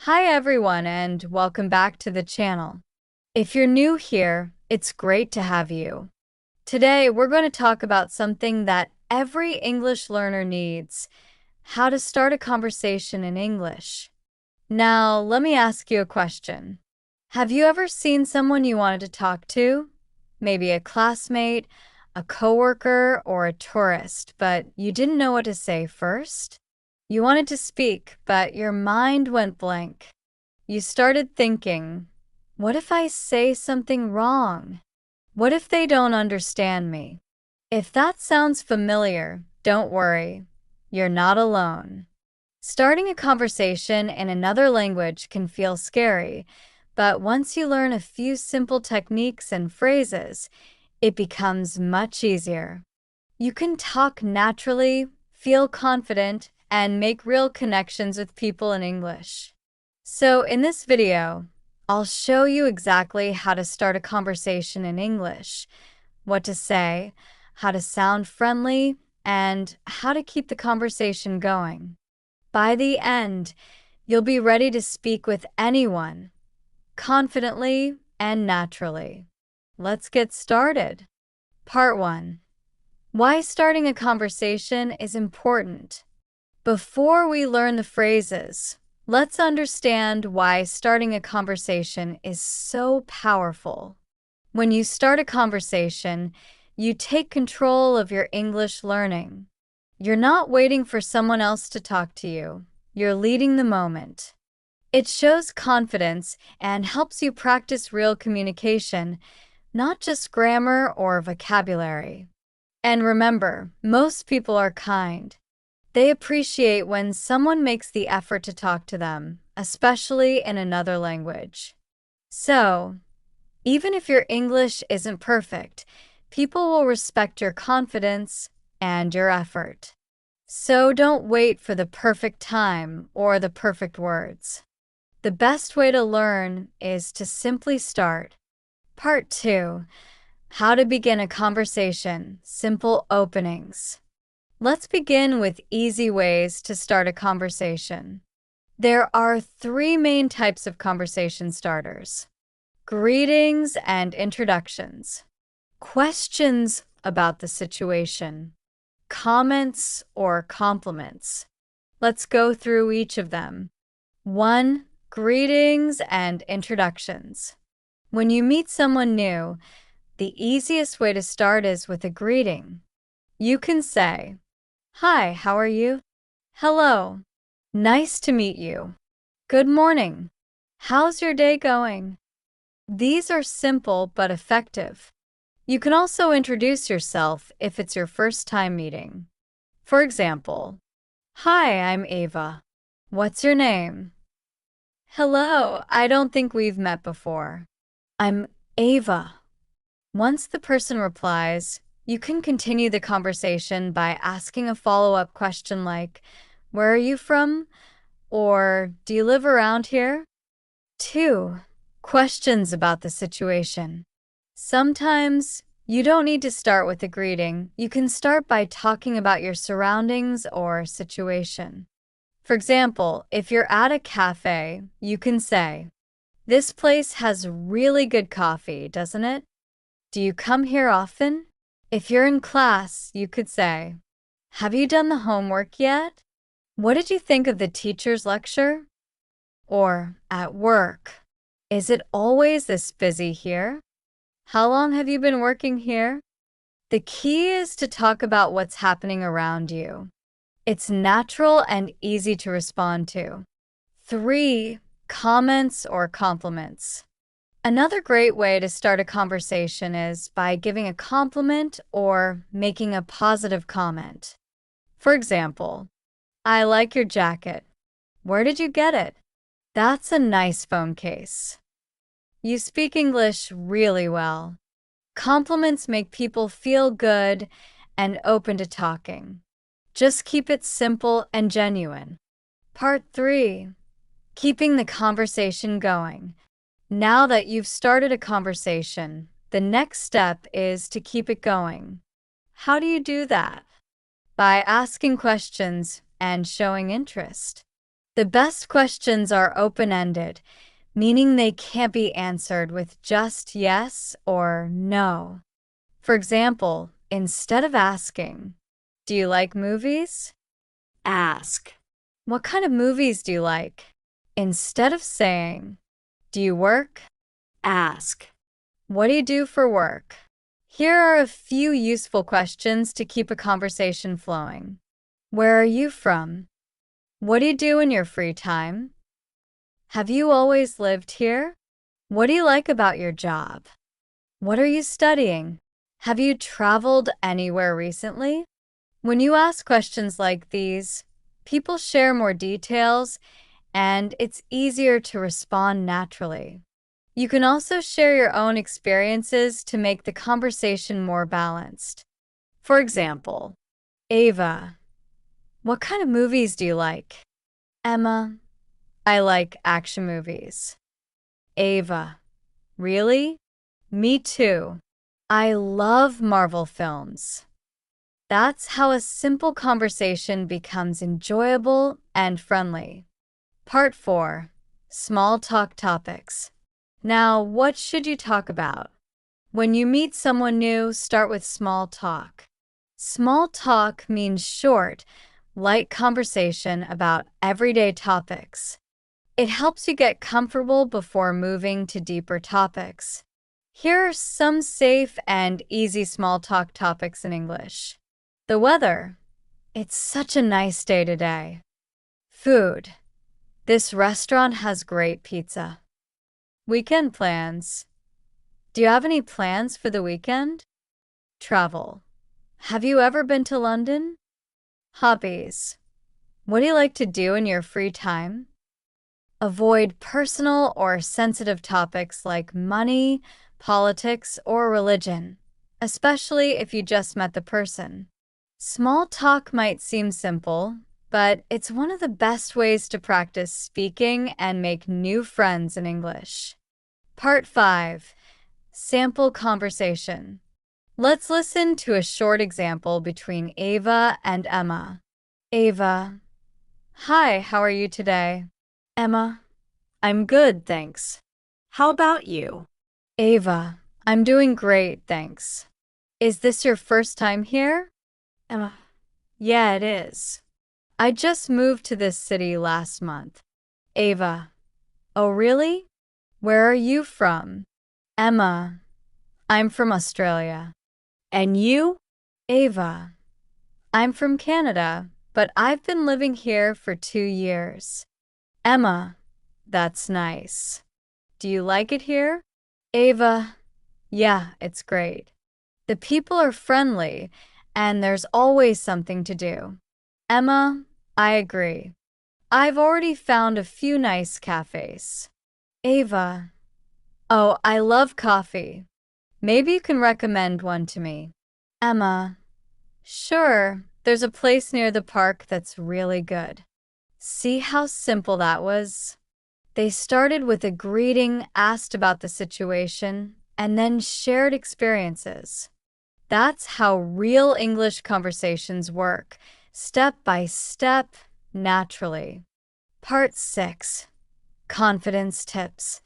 Hi everyone and welcome back to the channel. If you're new here, it's great to have you. Today we're going to talk about something that every English learner needs: how to start a conversation in English. Now, let me ask you a question. Have you ever seen someone you wanted to talk to? Maybe a classmate, a coworker, or a tourist, but you didn't know what to say first? You wanted to speak, but your mind went blank. You started thinking, what if I say something wrong? What if they don't understand me? If that sounds familiar, don't worry. You're not alone. Starting a conversation in another language can feel scary, but once you learn a few simple techniques and phrases, it becomes much easier. You can talk naturally, feel confident, and make real connections with people in English. So in this video, I'll show you exactly how to start a conversation in English, what to say, how to sound friendly, and how to keep the conversation going. By the end, you'll be ready to speak with anyone, confidently and naturally. Let's get started. Part 1. Why starting a conversation is important. Before we learn the phrases, let's understand why starting a conversation is so powerful. When you start a conversation, you take control of your English learning. You're not waiting for someone else to talk to you. You're leading the moment. It shows confidence and helps you practice real communication, not just grammar or vocabulary. And remember, most people are kind. They appreciate when someone makes the effort to talk to them, especially in another language. So, even if your English isn't perfect, people will respect your confidence and your effort. So don't wait for the perfect time or the perfect words. The best way to learn is to simply start. Part 2. How to begin a conversation. Simple openings. Let's begin with easy ways to start a conversation. There are 3 main types of conversation starters: greetings and introductions, questions about the situation, comments or compliments. Let's go through each of them. 1. Greetings and introductions. When you meet someone new, the easiest way to start is with a greeting. You can say, "Hi, how are you?" "Hello. Nice to meet you." "Good morning. How's your day going?" These are simple but effective. You can also introduce yourself if it's your first time meeting. For example, "Hi, I'm Ava. What's your name?" "Hello, I don't think we've met before. I'm Ava." Once the person replies, you can continue the conversation by asking a follow-up question like, "Where are you from?" or "Do you live around here?" 2. Questions about the situation. Sometimes you don't need to start with a greeting. You can start by talking about your surroundings or situation. For example, if you're at a cafe, you can say, "This place has really good coffee, doesn't it? Do you come here often?" If you're in class, you could say, "Have you done the homework yet? What did you think of the teacher's lecture?" Or at work, "Is it always this busy here? How long have you been working here?" The key is to talk about what's happening around you. It's natural and easy to respond to. 3. Comments or compliments. Another great way to start a conversation is by giving a compliment or making a positive comment. For example, "I like your jacket. Where did you get it? That's a nice phone case. You speak English really well." Compliments make people feel good and open to talking. Just keep it simple and genuine. Part 3. Keeping the conversation going. Now that you've started a conversation, the next step is to keep it going. How do you do that? By asking questions and showing interest. The best questions are open-ended, meaning they can't be answered with just yes or no. For example, instead of asking, "Do you like movies?" Ask. "What kind of movies do you like?" Instead of saying, "Do you work?" Ask. "What do you do for work?" Here are a few useful questions to keep a conversation flowing. Where are you from? What do you do in your free time? Have you always lived here? What do you like about your job? What are you studying? Have you traveled anywhere recently? When you ask questions like these, people share more details and it's easier to respond naturally. You can also share your own experiences to make the conversation more balanced. For example, Ava, what kind of movies do you like? Emma, I like action movies. Ava, really? Me too. I love Marvel films. That's how a simple conversation becomes enjoyable and friendly. Part 4. Small talk topics. Now, what should you talk about? When you meet someone new, start with small talk. Small talk means short, light conversation about everyday topics. It helps you get comfortable before moving to deeper topics. Here are some safe and easy small talk topics in English. The weather. It's such a nice day today. Food. This restaurant has great pizza. Weekend plans. Do you have any plans for the weekend? Travel. Have you ever been to London? Hobbies. What do you like to do in your free time? Avoid personal or sensitive topics like money, politics, or religion, especially if you just met the person. Small talk might seem simple, but it's one of the best ways to practice speaking and make new friends in English. Part 5. Sample conversation. Let's listen to a short example between Ava and Emma. Ava, hi, how are you today? Emma, I'm good, thanks. How about you? Ava, I'm doing great, thanks. Is this your first time here? Emma, yeah, it is. I just moved to this city last month. Ava, oh really? Where are you from? Emma, I'm from Australia. And you? Ava, I'm from Canada, but I've been living here for 2 years. Emma, that's nice. Do you like it here? Ava, yeah, it's great. The people are friendly, and there's always something to do. Emma, I agree. I've already found a few nice cafes. Ava, oh, I love coffee. Maybe you can recommend one to me. Emma, sure, there's a place near the park that's really good. See how simple that was? They started with a greeting, asked about the situation, and then shared experiences. That's how real English conversations work, step by step, naturally. Part 6. Confidence tips.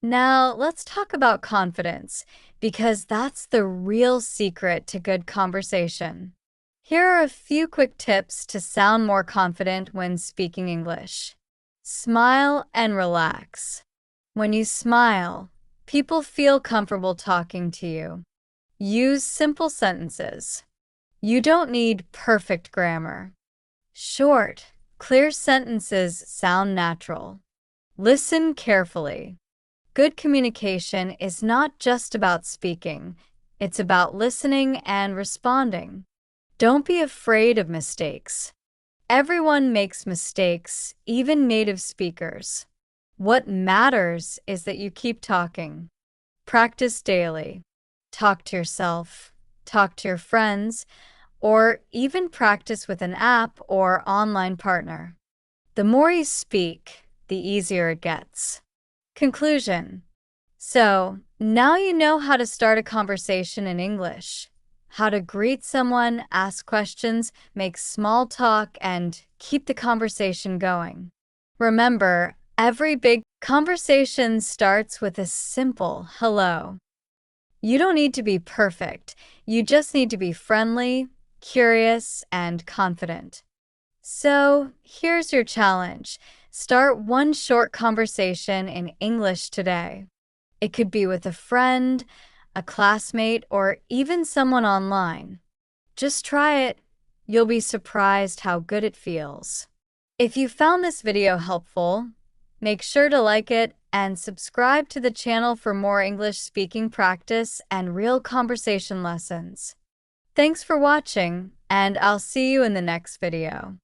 Now, let's talk about confidence, because that's the real secret to good conversation. Here are a few quick tips to sound more confident when speaking English. Smile and relax. When you smile, people feel comfortable talking to you. Use simple sentences. You don't need perfect grammar. Short, clear sentences sound natural. Listen carefully. Good communication is not just about speaking, it's about listening and responding. Don't be afraid of mistakes. Everyone makes mistakes, even native speakers. What matters is that you keep talking. Practice daily. Talk to yourself, talk to your friends, or even practice with an app or online partner. The more you speak, the easier it gets. Conclusion. So, now you know how to start a conversation in English, how to greet someone, ask questions, make small talk, and keep the conversation going. Remember, every big conversation starts with a simple hello. You don't need to be perfect. You just need to be friendly, curious, and confident. So, here's your challenge. Start one short conversation in English today. It could be with a friend, a classmate, or even someone online. Just try it. You'll be surprised how good it feels. If you found this video helpful, make sure to like it and subscribe to the channel for more English speaking practice and real conversation lessons. Thanks for watching, and I'll see you in the next video.